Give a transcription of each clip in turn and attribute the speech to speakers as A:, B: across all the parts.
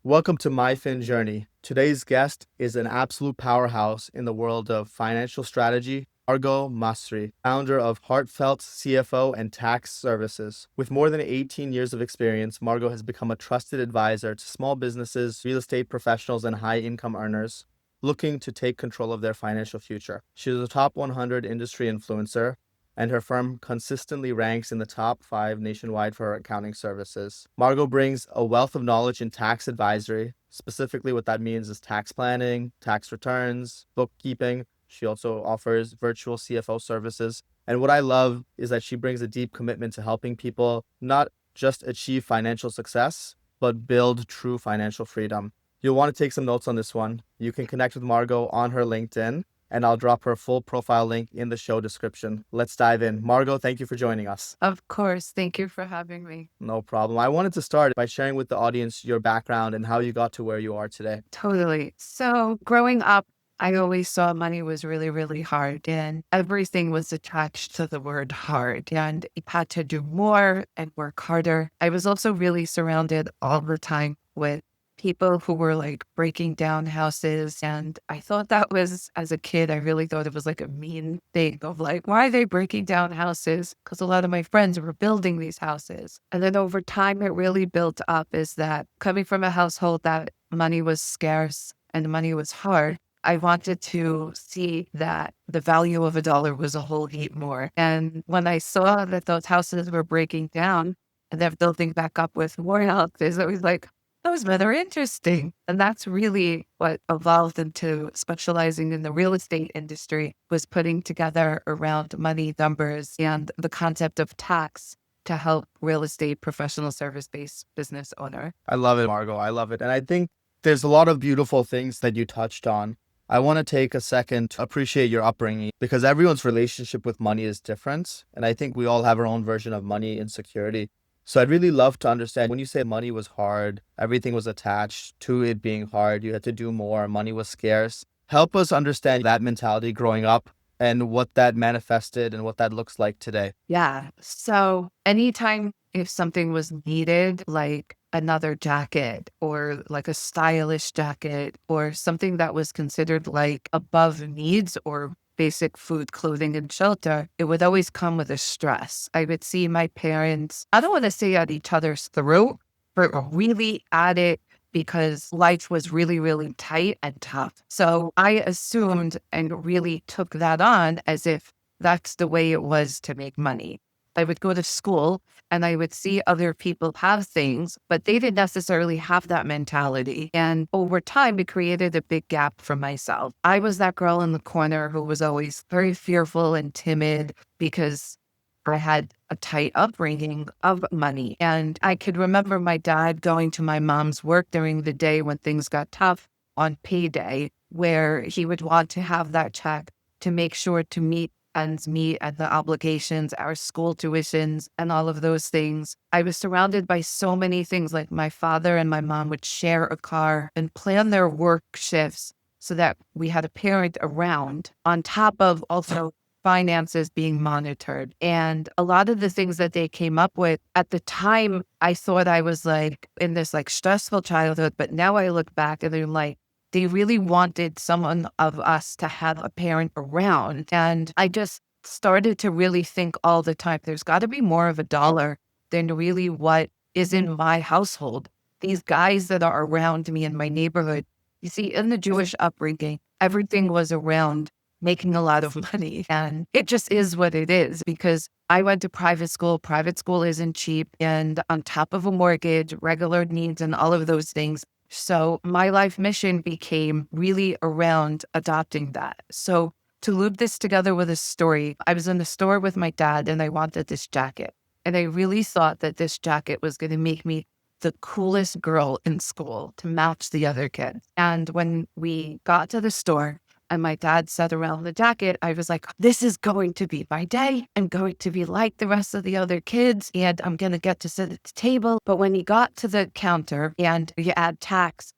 A: Welcome to My Fin Journey. Today's guest is an absolute powerhouse in the world of financial strategy, Margo Masri, founder of Heartfelt CFO and Tax Services. With more than 18 years of experience, Margo has become a trusted advisor to small businesses, real estate professionals, and high-income earners looking to take control of their financial future. She is a top 100 industry influencer, and her firm consistently ranks in the top 5 nationwide for her accounting services. Margo brings a wealth of knowledge in tax advisory. Specifically, what that means is tax planning, tax returns, bookkeeping. She also offers virtual CFO services. And what I love is that she brings a deep commitment to helping people not just achieve financial success, but build true financial freedom. You'll want to take some notes on this one. You can connect with Margo on her LinkedIn, and I'll drop her full profile link in the show description. Let's dive in. Margo, thank you for joining us.
B: Of course. Thank you for having me.
A: No problem. I wanted to start by sharing with the audience your background and how you got to where you are today.
B: Totally. So growing up, I always saw money was really, really hard, and everything was attached to the word hard, and you had to do more and work harder. I was also really surrounded all the time with people who were like breaking down houses. And I thought that was, as a kid, I really thought it was like a mean thing of like, why are they breaking down houses? Because a lot of my friends were building these houses. And then over time, it really built up is that coming from a household that money was scarce and money was hard, I wanted to see that the value of a dollar was a whole heap more. And when I saw that those houses were breaking down and they're building back up with more houses, I was like, that was rather interesting. And that's really what evolved into specializing in the real estate industry, was putting together around money numbers and the concept of tax to help real estate professional service-based business owner.
A: I love it, Margo. I love it. And I think there's a lot of beautiful things that you touched on. I want to take a second to appreciate your upbringing because everyone's relationship with money is different. And I think we all have our own version of money insecurity. So I'd really love to understand when you say money was hard, everything was attached to it being hard, you had to do more, money was scarce. Help us understand that mentality growing up and what that manifested and what that looks like today.
B: Yeah. So anytime if something was needed, like another jacket or like a stylish jacket or something that was considered like above needs or basic food, clothing, and shelter, it would always come with a stress. I would see my parents, I don't want to say at each other's throat, but really at it because life was really, really tight and tough. So I assumed and really took that on as if that's the way it was to make money. I would go to school and I would see other people have things, but they didn't necessarily have that mentality. And over time, it created a big gap for myself. I was that girl in the corner who was always very fearful and timid because I had a tight upbringing of money. And I could remember my dad going to my mom's work during the day when things got tough on payday, where he would want to have that check to make sure to meet ends meet and the obligations, our school tuitions, and all of those things. I was surrounded by so many things, like my father and my mom would share a car and plan their work shifts so that we had a parent around, on top of also finances being monitored. And a lot of the things that they came up with at the time, I thought I was like in this like stressful childhood, but now I look back and I'm like, they really wanted someone of us to have a parent around. And I just started to really think all the time, there's got to be more of a dollar than really what is in my household. These guys that are around me in my neighborhood, you see, in the Jewish upbringing, everything was around making a lot of money. And it just is what it is because I went to private school. Private school isn't cheap. And on top of a mortgage, regular needs and all of those things. So my life mission became really around adopting that. So to loop this together with a story, I was in the store with my dad and I wanted this jacket. And I really thought that this jacket was going to make me the coolest girl in school to match the other kids. And when we got to the store, and my dad said around the jacket, I was like, this is going to be my day. I'm going to be like the rest of the other kids and I'm going to get to sit at the table. But when he got to the counter and you add tax,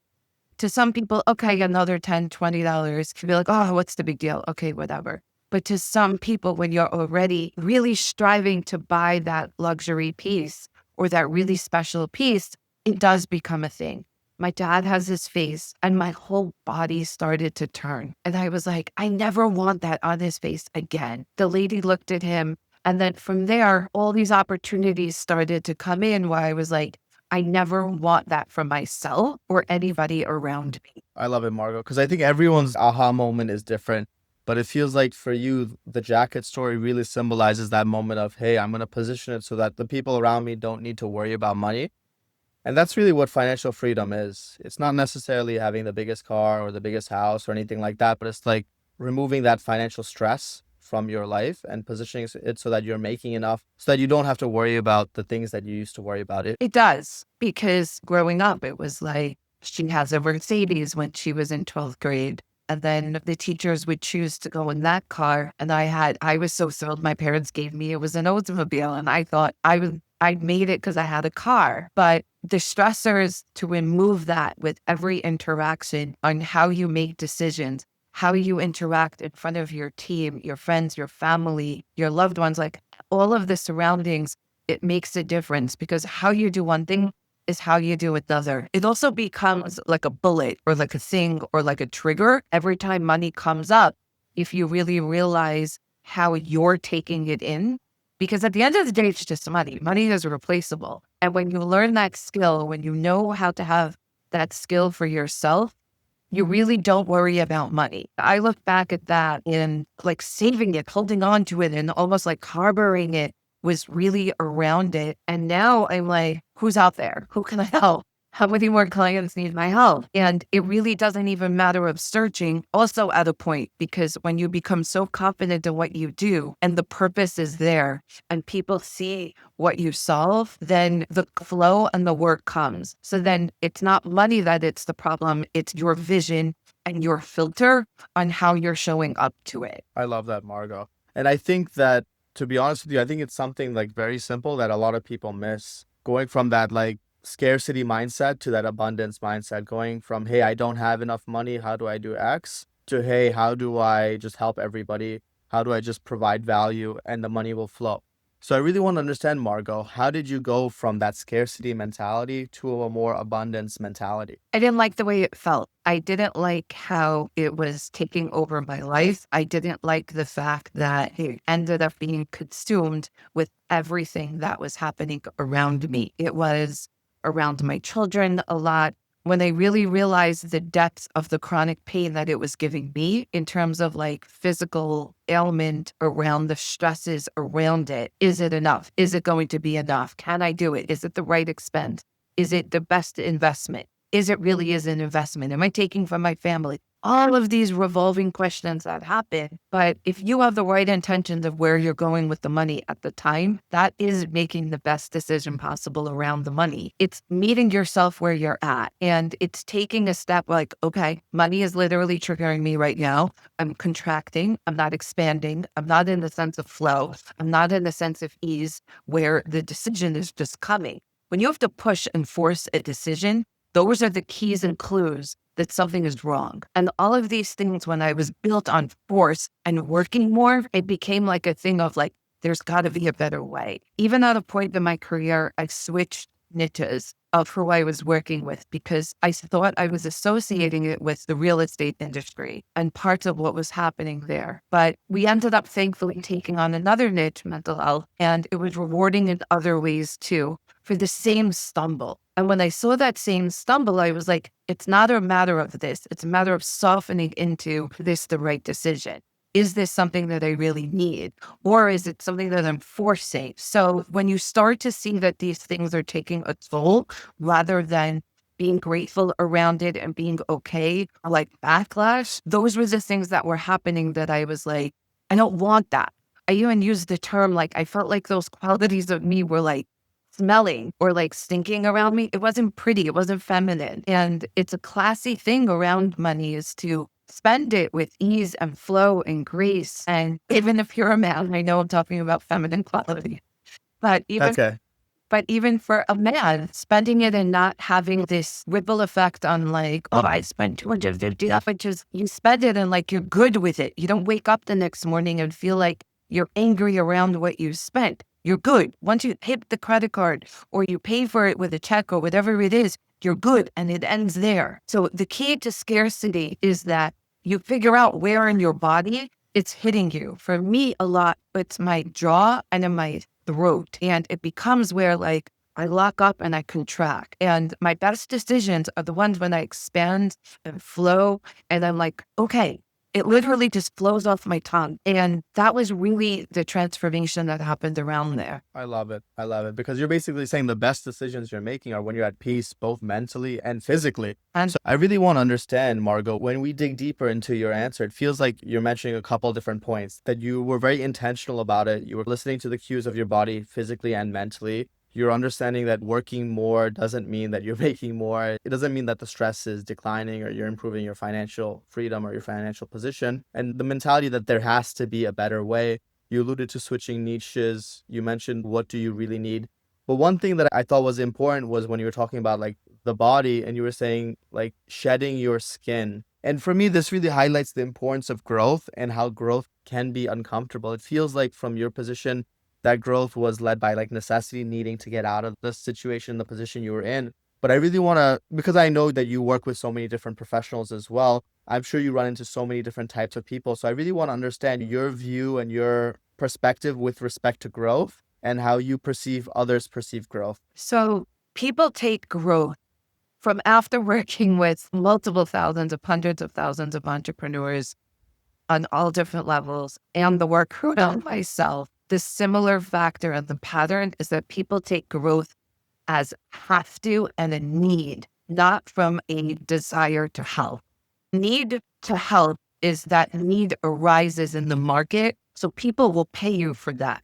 B: to some people, okay, another $10, $20, you'd be like, oh, what's the big deal? Okay, whatever. But to some people, when you're already really striving to buy that luxury piece or that really special piece, it does become a thing. my dad has his face, and my whole body started to turn. And I was like, I never want that on his face again. The lady looked at him. And then from there, all these opportunities started to come in where I was like, I never want that for myself or anybody around me.
A: I love it, Margo, because I think everyone's aha moment is different. But it feels like for you, the jacket story really symbolizes that moment of, hey, I'm going to position it so that the people around me don't need to worry about money. And that's really what financial freedom is. It's not necessarily having the biggest car or the biggest house or anything like that, but it's like removing that financial stress from your life and positioning it so that you're making enough so that you don't have to worry about the things that you used to worry about.
B: It does, because growing up, it was like she has a Mercedes when she was in 12th grade. And then the teachers would choose to go in that car. And I was so thrilled my parents gave me, it was an Oldsmobile. And I thought I made it because I had a car. But the stressors to remove that with every interaction on how you make decisions, how you interact in front of your team, your friends, your family, your loved ones, like all of the surroundings, it makes a difference, because how you do one thing is how you do another. It also becomes like a bullet or like a thing or like a trigger every time money comes up. If you really realize how you're taking it in, because at the end of the day, it's just money. Money is replaceable. And when you learn that skill, when you know how to have that skill for yourself, you really don't worry about money. I look back at that and like saving it, holding on to it, and almost like harboring it was really around it. And now I'm like, who's out there? Who can I help? How many more clients need my help? And it really doesn't even matter of searching, also at a point, because when you become so confident in what you do and the purpose is there and people see what you solve, then the flow and the work comes. So then it's not money that it's the problem, it's your vision and your filter on how you're showing up to it.
A: I love that, Margo. And I think that, to be honest with you, I think it's something like very simple that a lot of people miss. Going from that like scarcity mindset to that abundance mindset, going from, hey, I don't have enough money, how do I do X, to, hey, how do I just help everybody? How do I just provide value and the money will flow? So I really want to understand, Margo, how did you go from that scarcity mentality to a more abundance mentality?
B: I didn't like the way it felt. I didn't like how it was taking over my life. I didn't like the fact that it ended up being consumed with everything that was happening around me. It was around my children a lot. When I really realized the depth of the chronic pain that it was giving me in terms of like physical ailment around the stresses around it. Is it enough? Is it going to be enough? Can I do it? Is it the right expense? Is it the best investment? Is it really is an investment? Am I taking from my family? All of these revolving questions that happen. But if you have the right intentions of where you're going with the money at the time, that is making the best decision possible around the money. It's meeting yourself where you're at. And it's taking a step like, okay, money is literally triggering me right now. I'm contracting. I'm not expanding. I'm not in the sense of flow. I'm not in the sense of ease where the decision is just coming. When you have to push and force a decision, those are the keys and clues that something is wrong. And all of these things, when I was built on force and working more, it became like a thing of like, there's got to be a better way. Even at a point in my career, I switched niches of who I was working with because I thought I was associating it with the real estate industry and parts of what was happening there. But we ended up thankfully taking on another niche, mental health, and it was rewarding in other ways too for the same stumble. And when I saw that same stumble, I was like, it's not a matter of this. It's a matter of softening into this the right decision. Is this something that I really need? Or is it something that I'm forcing? So when you start to see that these things are taking a toll, rather than being grateful around it and being okay, like backlash, those were the things that were happening that I was like, I don't want that. I even used the term, like, I felt like those qualities of me were like smelling or like stinking around me. It wasn't pretty. It wasn't feminine. And it's a classy thing around money is to spend it with ease and flow and grace. And even if you're a man, I know I'm talking about feminine quality, but
A: Okay.
B: even for a man, spending it and not having this ripple effect on like, oh, I spent 250, which is you spend it and like you're good with it. You don't wake up the next morning and feel like you're angry around what you spent. You're good. Once you hit the credit card or you pay for it with a check or whatever it is, you're good and it ends there. So the key to scarcity is that you figure out where in your body it's hitting you. For me, a lot, it's my jaw and in my throat. And it becomes where like I lock up and I contract. And my best decisions are the ones when I expand and flow. And I'm like, okay, it literally just flows off my tongue. And that was really the transformation that happened around there.
A: I love it. I love it because you're basically saying the best decisions you're making are when you're at peace, both mentally and physically.
B: And
A: So I really want to understand, Margo, when we dig deeper into your answer, it feels like you're mentioning a couple different points, that you were very intentional about it. You were listening to the cues of your body physically and mentally. You're understanding that working more doesn't mean that you're making more. It doesn't mean that the stress is declining or you're improving your financial freedom or your financial position. And the mentality that there has to be a better way. You alluded to switching niches. You mentioned what do you really need. But one thing that I thought was important was when you were talking about like the body and you were saying like shedding your skin. And for me, this really highlights the importance of growth and how growth can be uncomfortable. It feels like from your position, that growth was led by like necessity, needing to get out of the situation, the position you were in. But I really want to, because I know that you work with so many different professionals as well. I'm sure you run into so many different types of people. So I really want to understand your view and your perspective with respect to growth and how you perceive others perceive growth.
B: so people take growth from after working with multiple thousands of hundreds of thousands of entrepreneurs on all different levels and the work around myself. The similar factor and the pattern is that people take growth as have to and a need, not from a desire to help. Need to help is that need arises in the market, so people will pay you for that.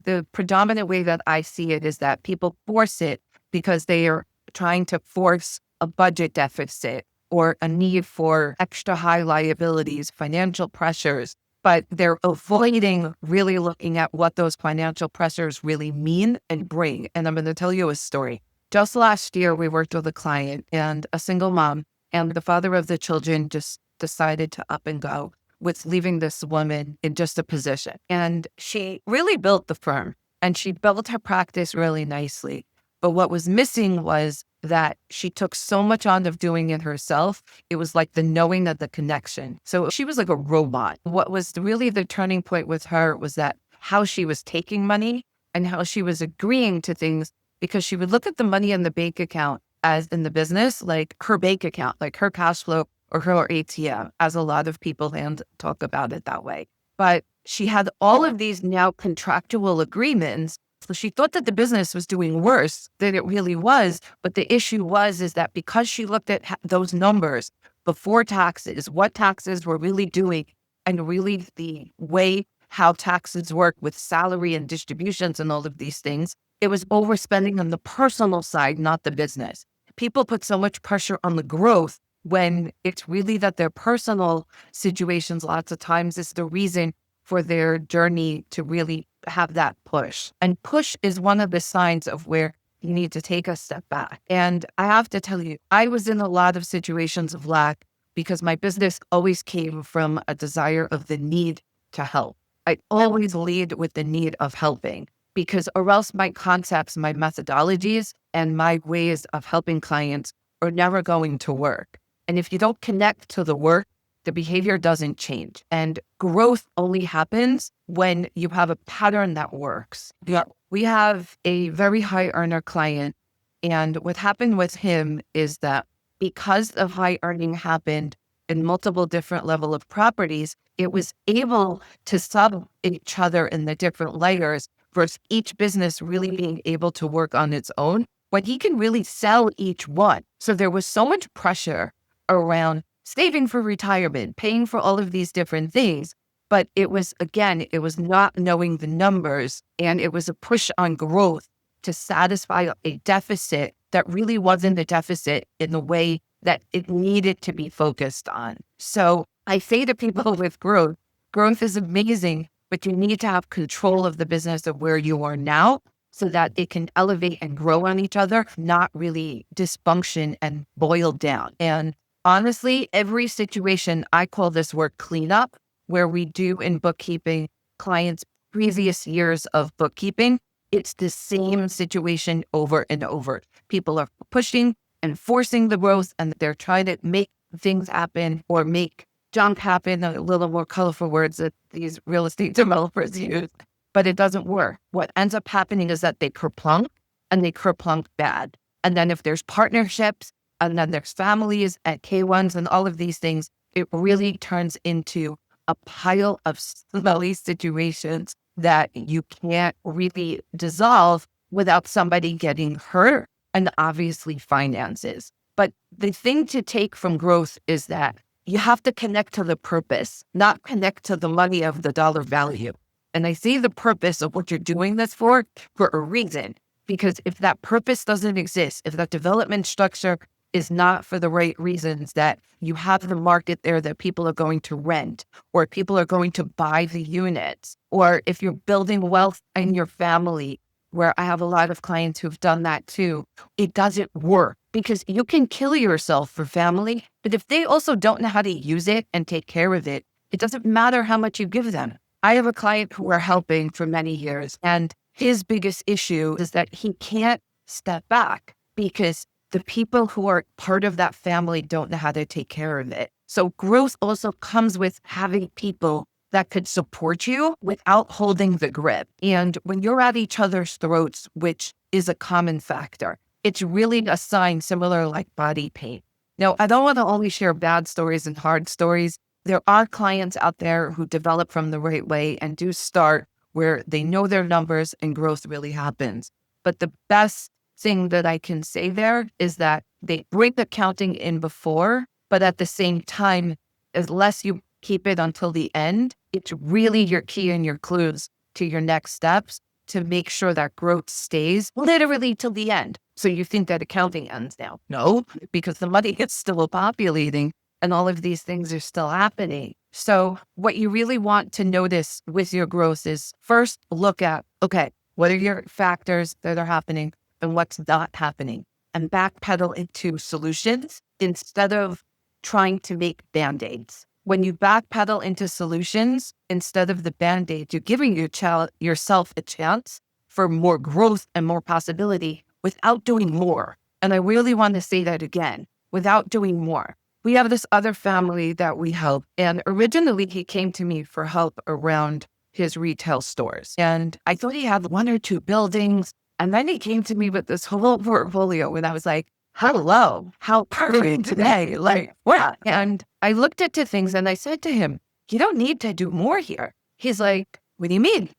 B: The predominant way that I see it is that people force it because they are trying to force a budget deficit or a need for extra high liabilities, financial pressures, but they're avoiding really looking at what those financial pressures really mean and bring. And I'm going to tell you a story. Just last year, we worked with a client and a single mom, and the father of the children just decided to up and go with leaving this woman in just a position. And she really built the firm and she built her practice really nicely. But what was missing was that she took so much on of doing it herself. It was like the knowing of the connection. So she was like a robot. What was really the turning point with her was that how she was taking money and how she was agreeing to things, because she would look at the money in the bank account as in the business, like her bank account, like her cash flow or her ATM, as a lot of people and talk about it that way. But she had all of these now contractual agreements. So she thought that the business was doing worse than it really was. But the issue is that because she looked at those numbers before taxes, what taxes were really doing, and really the way how taxes work with salary and distributions and all of these things, it was overspending on the personal side, not the business. People put so much pressure on the growth when it's really that their personal situations lots of times is the reason for their journey to really have that push. And push is one of the signs of where you need to take a step back. And I have to tell you, I was in a lot of situations of lack because my business always came from a desire of the need to help. I always lead with the need of helping, because or else my concepts, my methodologies, and my ways of helping clients are never going to work. And if you don't connect to the work, the behavior doesn't change. And growth only happens when you have a pattern that works. Yeah. We have a very high earner client. And what happened with him is that because the high earning happened in multiple different level of properties, it was able to sub each other in the different layers versus each business really being able to work on its own when he can really sell each one. So there was so much pressure around saving for retirement, paying for all of these different things. But it was, again, it was not knowing the numbers, and it was a push on growth to satisfy a deficit that really wasn't a deficit in the way that it needed to be focused on. So I say to people with growth, growth is amazing, but you need to have control of the business of where you are now so that it can elevate and grow on each other, not really dysfunction and boil down. And honestly, every situation, I call this work cleanup, where we do in bookkeeping clients' previous years of bookkeeping. It's the same situation over and over. People are pushing enforcing the growth and they're trying to make things happen or make junk happen, a little more colorful words that these real estate developers use, but it doesn't work. What ends up happening is that they kerplunk and they kerplunk bad. And then if there's partnerships and then there's families and K1s and all of these things, it really turns into a pile of smelly situations that you can't really dissolve without somebody getting hurt, and obviously finances. But the thing to take from growth is that you have to connect to the purpose, not connect to the money of the dollar value. And I see the purpose of what you're doing this for a reason. Because if that purpose doesn't exist, if that development structure is not for the right reasons, that you have the market there that people are going to rent, or people are going to buy the units, or if you're building wealth in your family, where I have a lot of clients who've done that too, it doesn't work because you can kill yourself for family, but if they also don't know how to use it and take care of it, it doesn't matter how much you give them. I have a client who we're helping for many years, and his biggest issue is that he can't step back because the people who are part of that family don't know how to take care of it. So growth also comes with having people that could support you without holding the grip. And when you're at each other's throats, which is a common factor, it's really a sign similar like body pain. Now, I don't want to only share bad stories and hard stories. There are clients out there who develop from the right way and do start where they know their numbers and growth really happens. But the best thing that I can say there is that they bring accounting in before, but at the same time, unless you keep it until the end, it's really your key and your clues to your next steps to make sure that growth stays literally till the end. So you think that accounting ends now? No, because the money is still populating and all of these things are still happening. So what you really want to notice with your growth is first look at, okay, what are your factors that are happening and what's not happening, and backpedal into solutions instead of trying to make band-aids. When you backpedal into solutions instead of the band-aids, you're giving yourself a chance for more growth and more possibility without doing more. And I really want to say that again, without doing more. We have this other family that we help, and originally he came to me for help around his retail stores. And I thought he had 1 or 2 buildings. And then he came to me with this whole portfolio, and I was like, hello, how perfect today. Like, wow. And I looked at the things and I said to him, you don't need to do more here. He's like, what do you mean?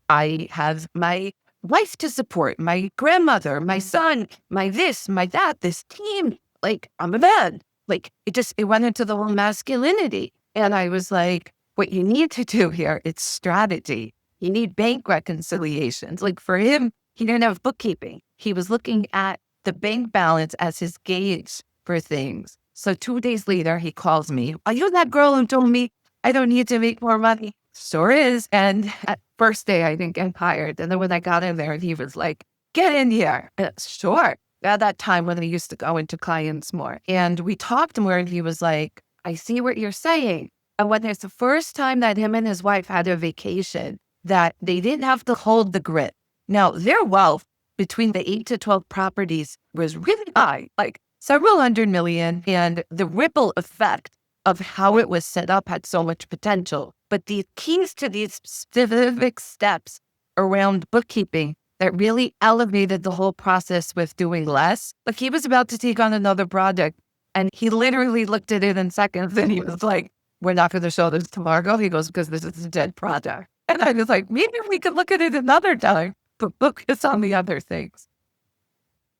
B: I have my wife to support, my grandmother, my son, my this, my that, this team. Like, I'm a man. Like, it went into the whole masculinity. And I was like, what you need to do here, it's strategy. You need bank reconciliations. Like for him, he didn't have bookkeeping. He was looking at the bank balance as his gauge for things. So 2 days later, he calls me. Are you that girl who told me I don't need to make more money? Sure is. And at first day, I didn't get hired. And then when I got in there, he was like, get in here. Sure. At that time when I used to go into clients more. And we talked more and he was like, I see what you're saying. And when it's the first time that him and his wife had a vacation, that they didn't have to hold the grip. Now, their wealth between the 8 to 12 properties was really high, like several hundred million. And the ripple effect of how it was set up had so much potential. But the keys to these specific steps around bookkeeping that really elevated the whole process with doing less. Like he was about to take on another project and he literally looked at it in seconds and he was like, we're not going to show this to Margo. He goes, because this is a dead project. And I was like, maybe we could look at it another time, but focus on the other things.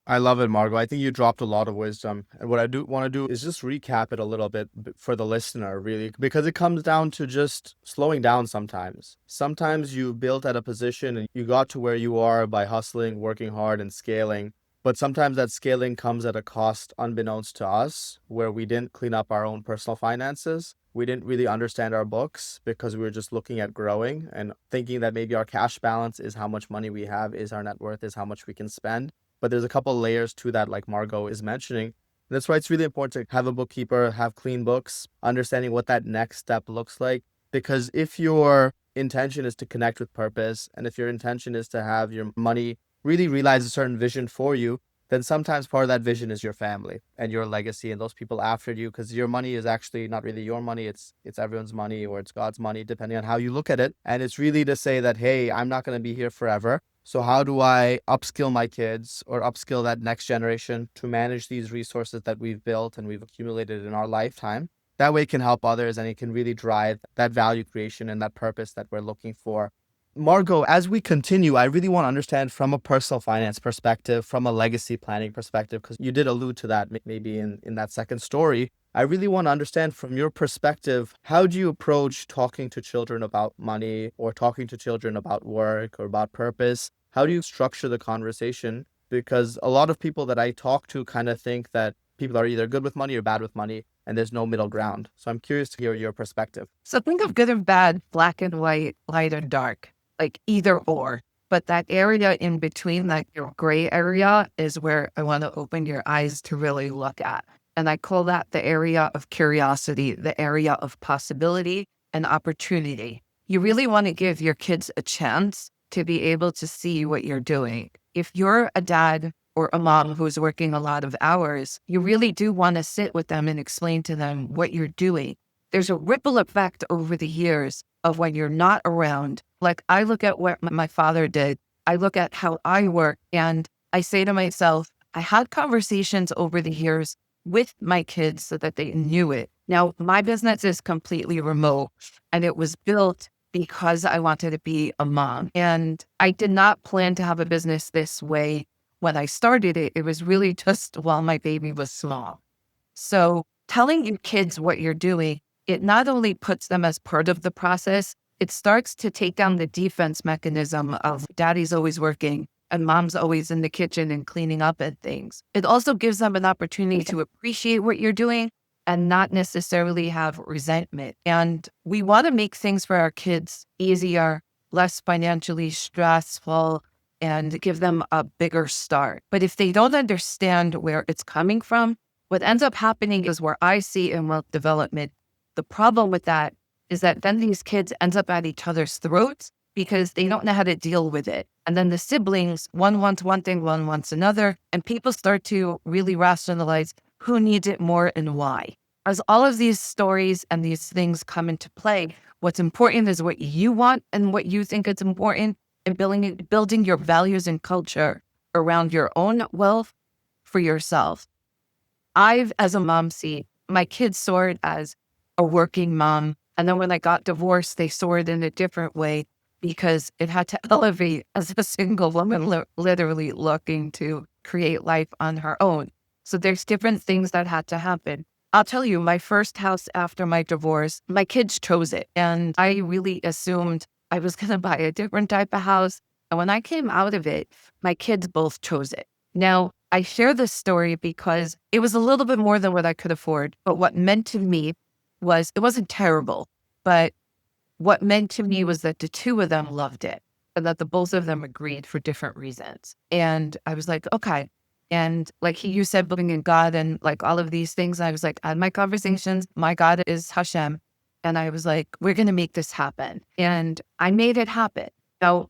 A: I love it, Margo. I think you dropped a lot of wisdom. And what I do want to do is just recap it a little bit for the listener, really, because it comes down to just slowing down sometimes. Sometimes you built at a position and you got to where you are by hustling, working hard, and scaling. But sometimes that scaling comes at a cost unbeknownst to us, where we didn't clean up our own personal finances. We didn't really understand our books because we were just looking at growing and thinking that maybe our cash balance is how much money we have, is our net worth, is how much we can spend. But there's a couple of layers to that, like Margo is mentioning. And that's why it's really important to have a bookkeeper, have clean books, understanding what that next step looks like. Because if your intention is to connect with purpose, and if your intention is to have your money really realize a certain vision for you, then sometimes part of that vision is your family and your legacy and those people after you, because your money is actually not really your money. It's everyone's money, or it's God's money, depending on how you look at it. And it's really to say that, hey, I'm not going to be here forever. So how do I upskill my kids or upskill that next generation to manage these resources that we've built and we've accumulated in our lifetime? That way it can help others, and it can really drive that value creation and that purpose that we're looking for. Margo, as we continue, I really want to understand from a personal finance perspective, from a legacy planning perspective, because you did allude to that maybe in that second story. I really want to understand from your perspective, how do you approach talking to children about money, or talking to children about work or about purpose? How do you structure the conversation? Because a lot of people that I talk to kind of think that people are either good with money or bad with money, and there's no middle ground. So I'm curious to hear your perspective.
B: So think of good and bad, black and white, light and dark, like either or. But that area in between, like your gray area, is where I want to open your eyes to really look at. And I call that the area of curiosity, the area of possibility and opportunity. You really want to give your kids a chance to be able to see what you're doing. If you're a dad or a mom who's working a lot of hours, you really do want to sit with them and explain to them what you're doing. There's a ripple effect over the years of when you're not around. Like, I look at what my father did. I look at how I work, and I say to myself, I had conversations over the years with my kids so that they knew it. Now, my business is completely remote, and it was built because I wanted to be a mom. And I did not plan to have a business this way when I started it. It was really just while my baby was small. So telling your kids what you're doing, it not only puts them as part of the process, it starts to take down the defense mechanism of daddy's always working and mom's always in the kitchen and cleaning up and things. It also gives them an opportunity to appreciate what you're doing and not necessarily have resentment. And we want to make things for our kids easier, less financially stressful, and give them a bigger start. But if they don't understand where it's coming from, what ends up happening is where I see in wealth development, the problem with that is that then these kids end up at each other's throats because they don't know how to deal with it. And then the siblings, one wants one thing, one wants another, and people start to really rationalize who needs it more and why. As all of these stories and these things come into play, what's important is what you want and what you think is important, and building your values and culture around your own wealth for yourself. As a mom, see, my kids saw it as a working mom. And then when I got divorced, they saw it in a different way because it had to elevate as a single woman literally looking to create life on her own. So there's different things that had to happen. I'll tell you, my first house after my divorce, my kids chose it. And I really assumed I was going to buy a different type of house. And when I came out of it, my kids both chose it. Now, I share this story because it was a little bit more than what I could afford. But what meant to me was, it wasn't terrible, but what meant to me was that the two of them loved it and that the both of them agreed for different reasons. And I was like, okay. And like you said, believing in God and like all of these things, I was like, I had my conversations, my God is Hashem. And I was like, we're going to make this happen. And I made it happen. Now,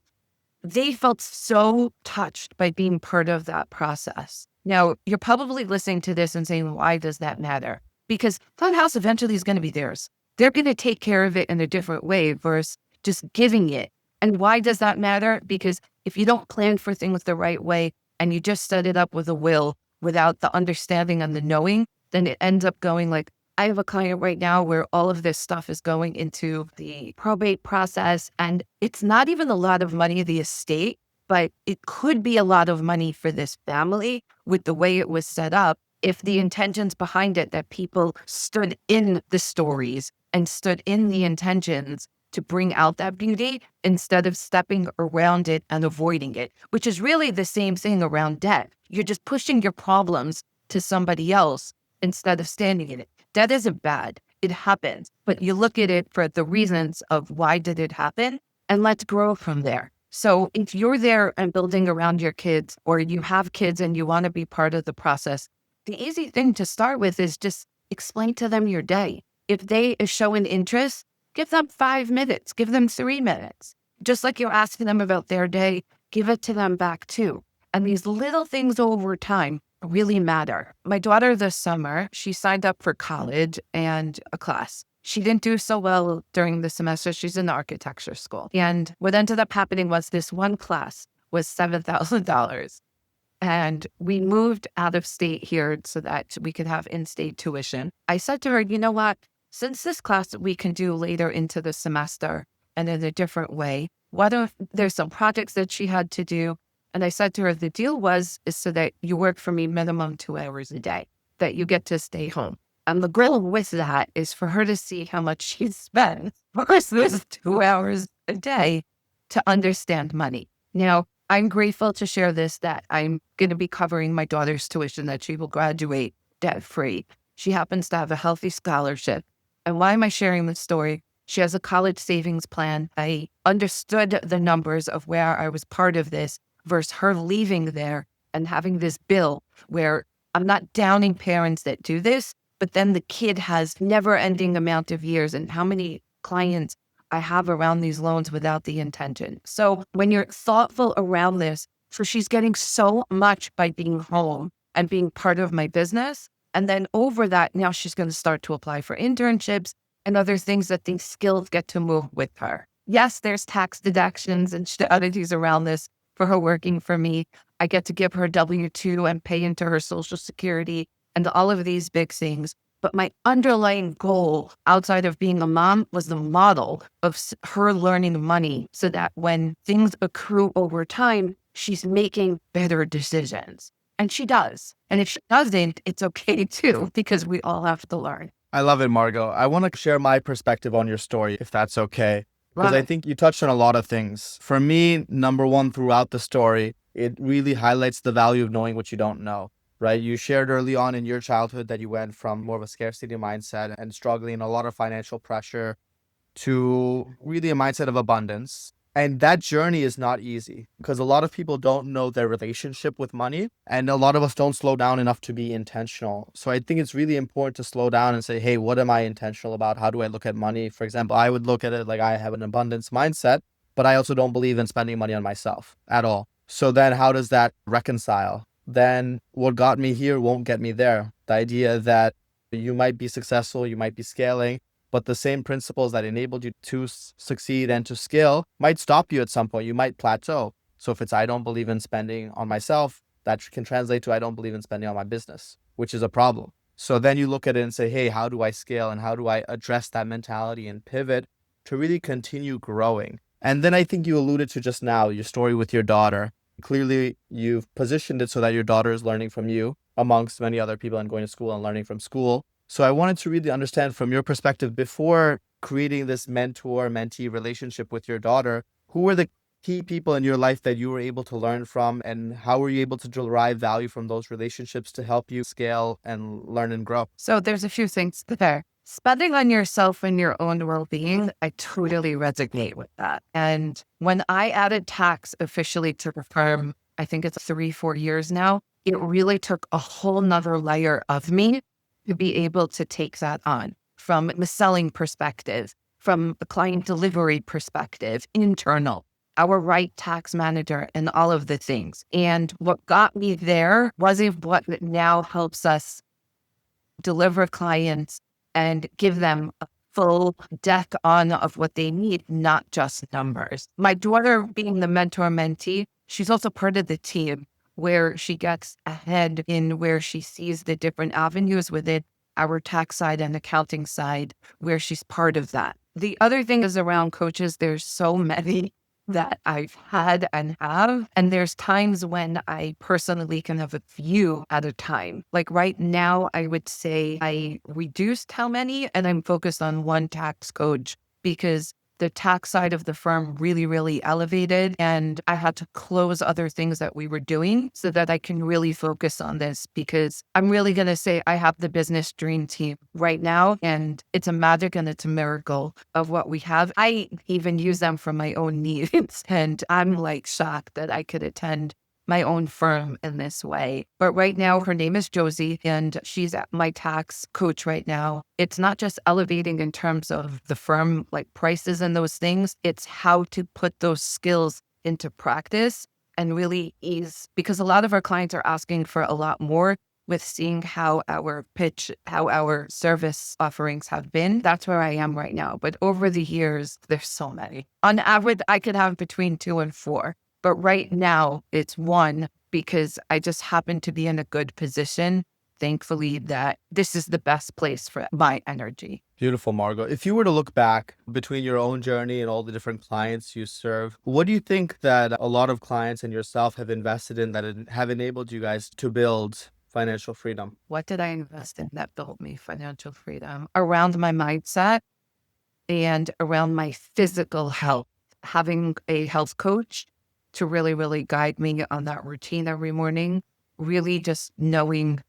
B: they felt so touched by being part of that process. Now, you're probably listening to this and saying, why does that matter? Because that house eventually is going to be theirs. They're going to take care of it in a different way versus just giving it. And why does that matter? Because if you don't plan for things the right way and you just set it up with a will without the understanding and the knowing, then it ends up going like, I have a client right now where all of this stuff is going into the probate process, and it's not even a lot of money, the estate, but it could be a lot of money for this family with the way it was set up if the intentions behind it, that people stood in the stories and stood in the intentions to bring out that beauty instead of stepping around it and avoiding it, which is really the same thing around debt. You're just pushing your problems to somebody else instead of standing in it. Debt isn't bad. It happens. But you look at it for the reasons of why did it happen, and let's grow from there. So if you're there and building around your kids, or you have kids and you want to be part of the process, the easy thing to start with is just explain to them your day. If they show an interest, give them 5 minutes, give them 3 minutes. Just like you're asking them about their day, give it to them back too. And these little things over time really matter. My daughter this summer, she signed up for college and a class. She didn't do so well during the semester. She's in architecture school. And what ended up happening was this one class was $7,000. And we moved out of state here so that we could have in-state tuition. I said to her, you know what? Since this class we can do later into the semester and in a different way, what if there's some projects that she had to do? And I said to her, the deal is so that you work for me minimum 2 hours a day, that you get to stay home. And the goal with that is for her to see how much she spends versus 2 hours a day to understand money. Now, I'm grateful to share this, that I'm going to be covering my daughter's tuition, that she will graduate debt-free. She happens to have a healthy scholarship. And why am I sharing this story? She has a college savings plan. I understood the numbers of where I was part of this versus her leaving there and having this bill where I'm not downing parents that do this, but then the kid has never-ending amount of years, and how many clients I have around these loans without the intention. So when you're thoughtful around this, so she's getting so much by being home and being part of my business. And then over that, now she's going to start to apply for internships and other things that these skills get to move with her. Yes, there's tax deductions and strategies around this for her working for me. I get to give her W-2 and pay into her Social Security and all of these big things. But my underlying goal outside of being a mom was the model of her learning money so that when things accrue over time, she's making better decisions. And she does. And if she doesn't, it's okay too, because we all have to learn.
A: I love it, Margo. I want to share my perspective on your story, if that's okay. Because I
B: Right.
A: think you touched on a lot of things. For me, number one, throughout the story, it really highlights the value of knowing what you don't know, right? You shared early on in your childhood that you went from more of a scarcity mindset and struggling, a lot of financial pressure, to really a mindset of abundance. And that journey is not easy because a lot of people don't know their relationship with money, and a lot of us don't slow down enough to be intentional. So I think it's really important to slow down and say, hey, what am I intentional about? How do I look at money? For example, I would look at it like I have an abundance mindset, but I also don't believe in spending money on myself at all. So then how does that reconcile? Then what got me here won't get me there. The idea that you might be successful, you might be scaling, but the same principles that enabled you to succeed and to scale might stop you at some point. You might plateau. So if it's, I don't believe in spending on myself, that can translate to, I don't believe in spending on my business, which is a problem. So then you look at it and say, hey, how do I scale and how do I address that mentality and pivot to really continue growing? And then I think you alluded to just now, your story with your daughter. Clearly, you've positioned it so that your daughter is learning from you amongst many other people and going to school and learning from school. So I wanted to really understand from your perspective, before creating this mentor-mentee relationship with your daughter, who were the key people in your life that you were able to learn from, and how were you able to derive value from those relationships to help you scale and learn and grow?
B: So there's a few things there. Spending on yourself and your own well-being, I totally resonate with that. And when I added tax officially to the firm, I think it's 3-4 years now, it really took a whole nother layer of me to be able to take that on from the selling perspective, from the client delivery perspective, internal, our right tax manager, and all of the things. And what got me there wasn't what now helps us deliver clients and give them a full deck on of what they need, not just numbers. My daughter being the mentor mentee, she's also part of the team where she gets ahead in where she sees the different avenues within our tax side and accounting side, where she's part of that. The other thing is around coaches. There's so many that I've had and have. And there's times when I personally can have a few at a time. Like right now, I would say I reduced how many and I'm focused on one tax coach because the tax side of the firm really, really elevated. And I had to close other things that we were doing so that I can really focus on this, because I'm really going to say I have the business dream team right now. And it's a magic and it's a miracle of what we have. I even use them for my own needs. And I'm like shocked that I could attend my own firm in this way. But right now, her name is Josie, and she's my tax coach right now. It's not just elevating in terms of the firm, like prices and those things. It's how to put those skills into practice and really ease, because a lot of our clients are asking for a lot more with seeing how our pitch, how our service offerings have been. That's where I am right now. But over the years, there's so many. On average, I could have between 2 and 4. But right now, it's 1 because I just happen to be in a good position, thankfully, that this is the best place for my energy.
A: Beautiful, Margo. If you were to look back between your own journey and all the different clients you serve, what do you think that a lot of clients and yourself have invested in that have enabled you guys to build financial freedom?
B: What did I invest in that built me financial freedom? Around my mindset and around my physical health, having a health coach to really, really guide me on that routine every morning, really just knowing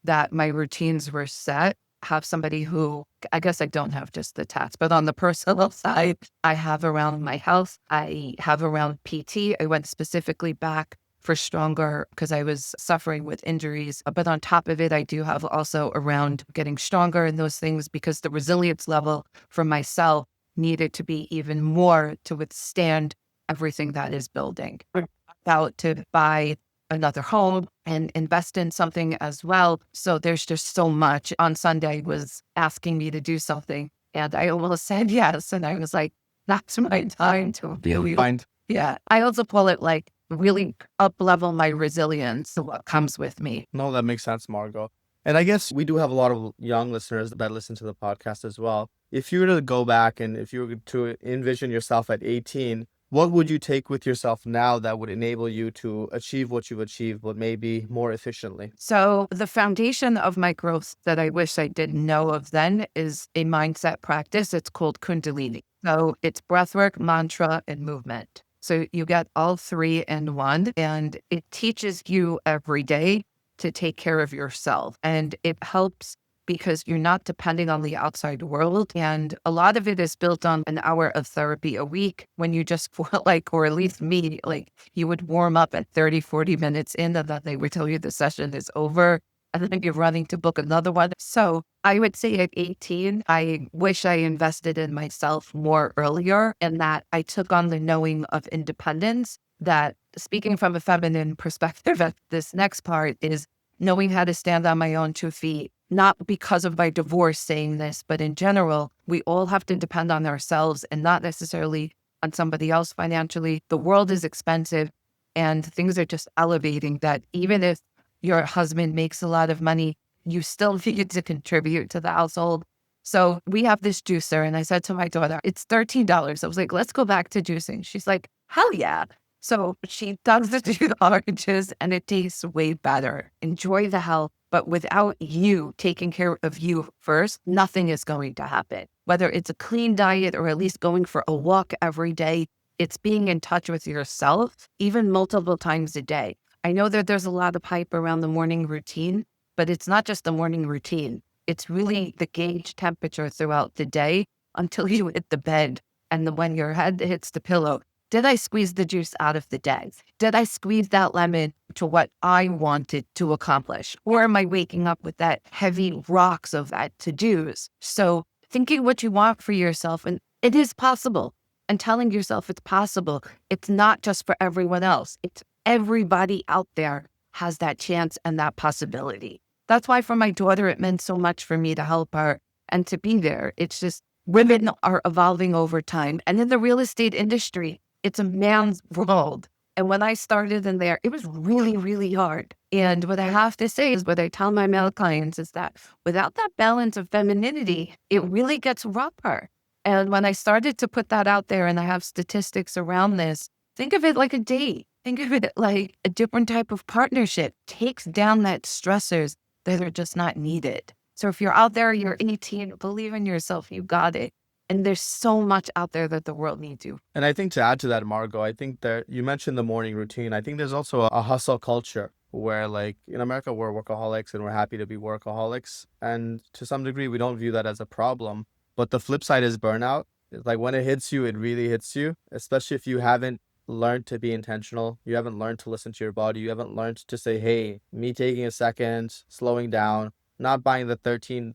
B: that my routines were set, have somebody who, I guess I don't have just the tats, but on the personal side, I have around my health, I have around PT. I went specifically back for stronger because I was suffering with injuries. But on top of it, I do have also around getting stronger in those things because the resilience level for myself needed to be even more to withstand everything that is building. We're about to buy another home and invest in something as well. So there's just so much. On Sunday was asking me to do something and I almost said yes. And I was like, that's my time to really
A: Find
B: yeah. I also call it like really up level my resilience to what comes with me.
A: No, that makes sense, Margo. And I guess we do have a lot of young listeners that listen to the podcast as well. If you were to go back and if you were to envision yourself at 18, what would you take with yourself now that would enable you to achieve what you've achieved, but maybe more efficiently?
B: So the foundation of my growth that I wish I didn't know of then is a mindset practice. It's called Kundalini. So it's breathwork, mantra, and movement. So you get all 3 in one, and it teaches you every day to take care of yourself. And it helps because you're not depending on the outside world. And a lot of it is built on an hour of therapy a week when you just feel like, or at least me, like you would warm up at 30, 40 minutes in and then they would tell you the session is over. And then you're running to book another one. So I would say at 18, I wish I invested in myself more earlier and that I took on the knowing of independence. That speaking from a feminine perspective, this next part is knowing how to stand on my own 2 feet, not because of my divorce saying this, but in general, we all have to depend on ourselves and not necessarily on somebody else financially. The world is expensive and things are just elevating that even if your husband makes a lot of money, you still need to contribute to the household. So we have this juicer and I said to my daughter, it's $13. I was like, let's go back to juicing. She's like, hell yeah. So she does the oranges and it tastes way better. Enjoy the health, but without you taking care of you first, nothing is going to happen. Whether it's a clean diet or at least going for a walk every day, it's being in touch with yourself, even multiple times a day. I know that there's a lot of hype around the morning routine, but it's not just the morning routine. It's really the gauge temperature throughout the day until you hit the bed. And then when your head hits the pillow, did I squeeze the juice out of the day? Did I squeeze that lemon to what I wanted to accomplish? Or am I waking up with that heavy rocks of that to-dos? So thinking what you want for yourself, and it is possible, and telling yourself it's possible. It's not just for everyone else. It's everybody out there has that chance and that possibility. That's why for my daughter, it meant so much for me to help her and to be there. It's just women are evolving over time. And in the real estate industry, it's a man's world. And when I started in there, it was really, really hard. And what I have to say is what I tell my male clients is that without that balance of femininity, it really gets rougher. And when I started to put that out there and I have statistics around this, think of it like a date. Think of it like a different type of partnership. Takes down that stressors that are just not needed. So if you're out there, you're 18, believe in yourself, you got it. And there's so much out there that the world needs you.
A: And I think to add to that, Margo, I think that you mentioned the morning routine. I think there's also a hustle culture where, like, in America, we're workaholics and we're happy to be workaholics. And to some degree, we don't view that as a problem. But the flip side is burnout. It's like when it hits you, it really hits you, especially if you haven't learned to be intentional. You haven't learned to listen to your body. You haven't learned to say, hey, me taking a second, slowing down, not buying the $13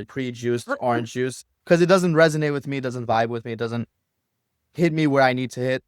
A: pre-juiced orange juice because it doesn't resonate with me, doesn't vibe with me, it doesn't hit me where I need to hit.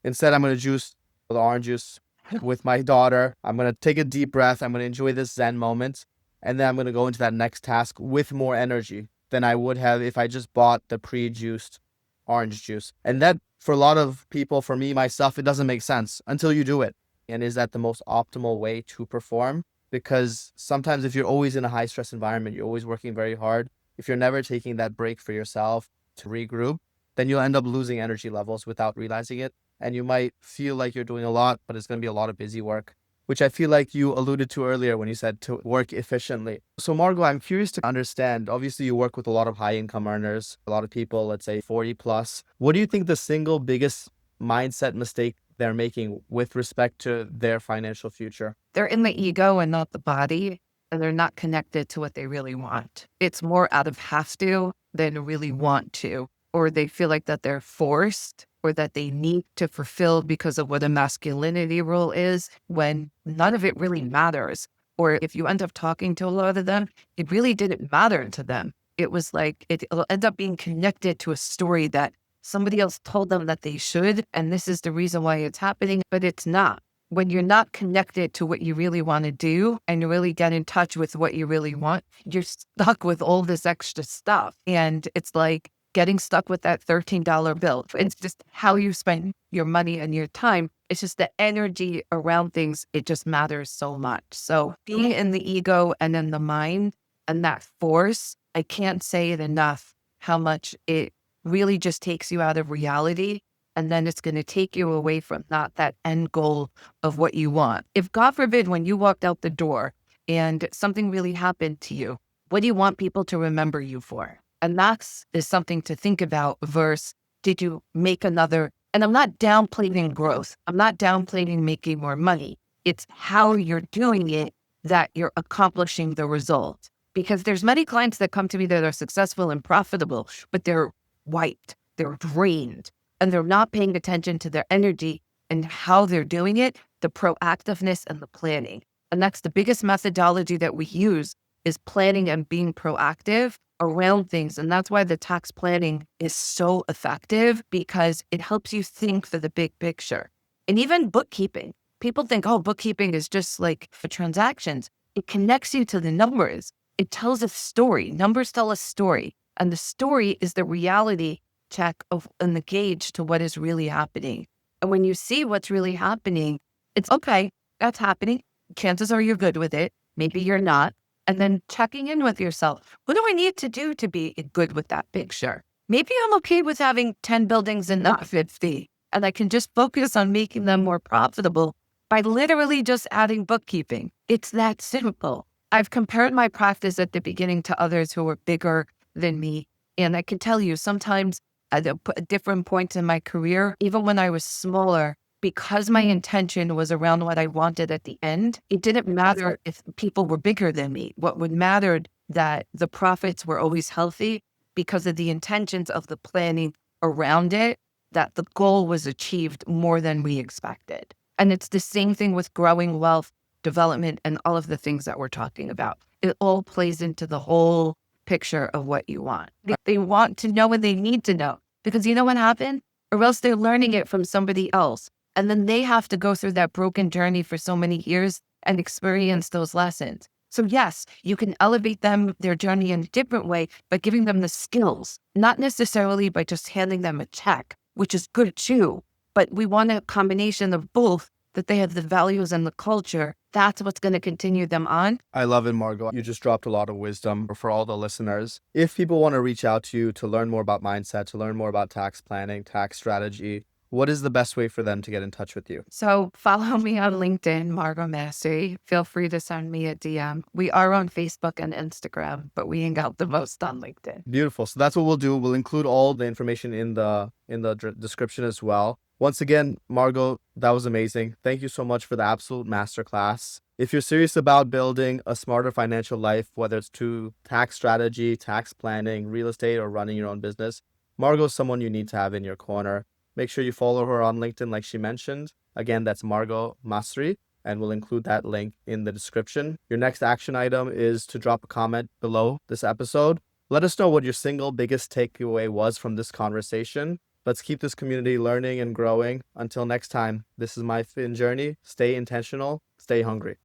A: Instead, I'm going to juice the orange juice with my daughter. I'm going to take a deep breath. I'm going to enjoy this Zen moment. And then I'm going to go into that next task with more energy than I would have if I just bought the pre-juiced orange juice. And that, for a lot of people, for me, myself, it doesn't make sense until you do it. And is that the most optimal way to perform? Because sometimes if you're always in a high stress environment, you're always working very hard. If you're never taking that break for yourself to regroup, then you'll end up losing energy levels without realizing it. And you might feel like you're doing a lot, but it's going to be a lot of busy work, which I feel like you alluded to earlier when you said to work efficiently. So Margo, I'm curious to understand, obviously you work with a lot of high income earners, a lot of people, let's say 40 plus. What do you think the single biggest mindset mistake they're making with respect to their financial future?
B: They're in the ego and not the body, and they're not connected to what they really want. It's more out of have to than really want to, or they feel like that they're forced or that they need to fulfill because of what a masculinity role is, when none of it really matters. Or if you end up talking to a lot of them, it really didn't matter to them. It was like, it'll end up being connected to a story that somebody else told them that they should, and this is the reason why it's happening, but it's not. When you're not connected to what you really want to do and you really get in touch with what you really want, you're stuck with all this extra stuff. And it's like getting stuck with that $13 bill. It's just how you spend your money and your time. It's just the energy around things. It just matters so much. So being in the ego and in the mind and that force, I can't say it enough how much it really just takes you out of reality. And then it's going to take you away from not that end goal of what you want. If God forbid, when you walked out the door and something really happened to you, what do you want people to remember you for? And that's is something to think about versus did you make another, and I'm not downplaying growth. I'm not downplaying making more money. It's how you're doing it that you're accomplishing the result. Because there's many clients that come to me that are successful and profitable, but they're wiped, they're drained, and they're not paying attention to their energy and how they're doing it, the proactiveness and the planning. And that's the biggest methodology that we use is planning and being proactive around things. And that's why the tax planning is so effective, because it helps you think for the big picture. And even bookkeeping. People think, oh, bookkeeping is just like for transactions. It connects you to the numbers. It tells a story. Numbers tell a story. And the story is the reality check of and the gauge to what is really happening. And when you see what's really happening, it's okay, that's happening. Chances are you're good with it. Maybe you're not. And then checking in with yourself. What do I need to do to be good with that picture? Maybe I'm okay with having 10 buildings and not 50. And I can just focus on making them more profitable by literally just adding bookkeeping. It's that simple. I've compared my practice at the beginning to others who were bigger than me. And I can tell you sometimes at different points in my career, even when I was smaller, because my intention was around what I wanted at the end, it didn't matter if people were bigger than me. What would matter that the profits were always healthy because of the intentions of the planning around it, that the goal was achieved more than we expected. And it's the same thing with growing wealth, development, and all of the things that we're talking about. It all plays into the whole picture of what you want. They want to know what they need to know, because you know what happened? Or else they're learning it from somebody else. And then they have to go through that broken journey for so many years and experience those lessons. So yes, you can elevate them, their journey in a different way by giving them the skills, not necessarily by just handing them a check, which is good too. But we want a combination of both, that they have the values and the culture. That's what's going to continue them on.
A: I love it, Margo. You just dropped a lot of wisdom for all the listeners. If people want to reach out to you to learn more about mindset, to learn more about tax planning, tax strategy, what is the best way for them to get in touch with you?
B: So follow me on LinkedIn, Margo Masri. Feel free to send me a DM. We are on Facebook and Instagram, but we hang out the most on LinkedIn.
A: Beautiful. So that's what we'll do. We'll include all the information in the description as well. Once again, Margo, that was amazing. Thank you so much for the absolute masterclass. If you're serious about building a smarter financial life, whether it's to tax strategy, tax planning, real estate, or running your own business, Margo is someone you need to have in your corner. Make sure you follow her on LinkedIn like she mentioned. Again, that's Margo Masri, and we'll include that link in the description. Your next action item is to drop a comment below this episode. Let us know what your single biggest takeaway was from this conversation. Let's keep this community learning and growing. Until next time, this is my Fin Journey. Stay intentional, stay hungry.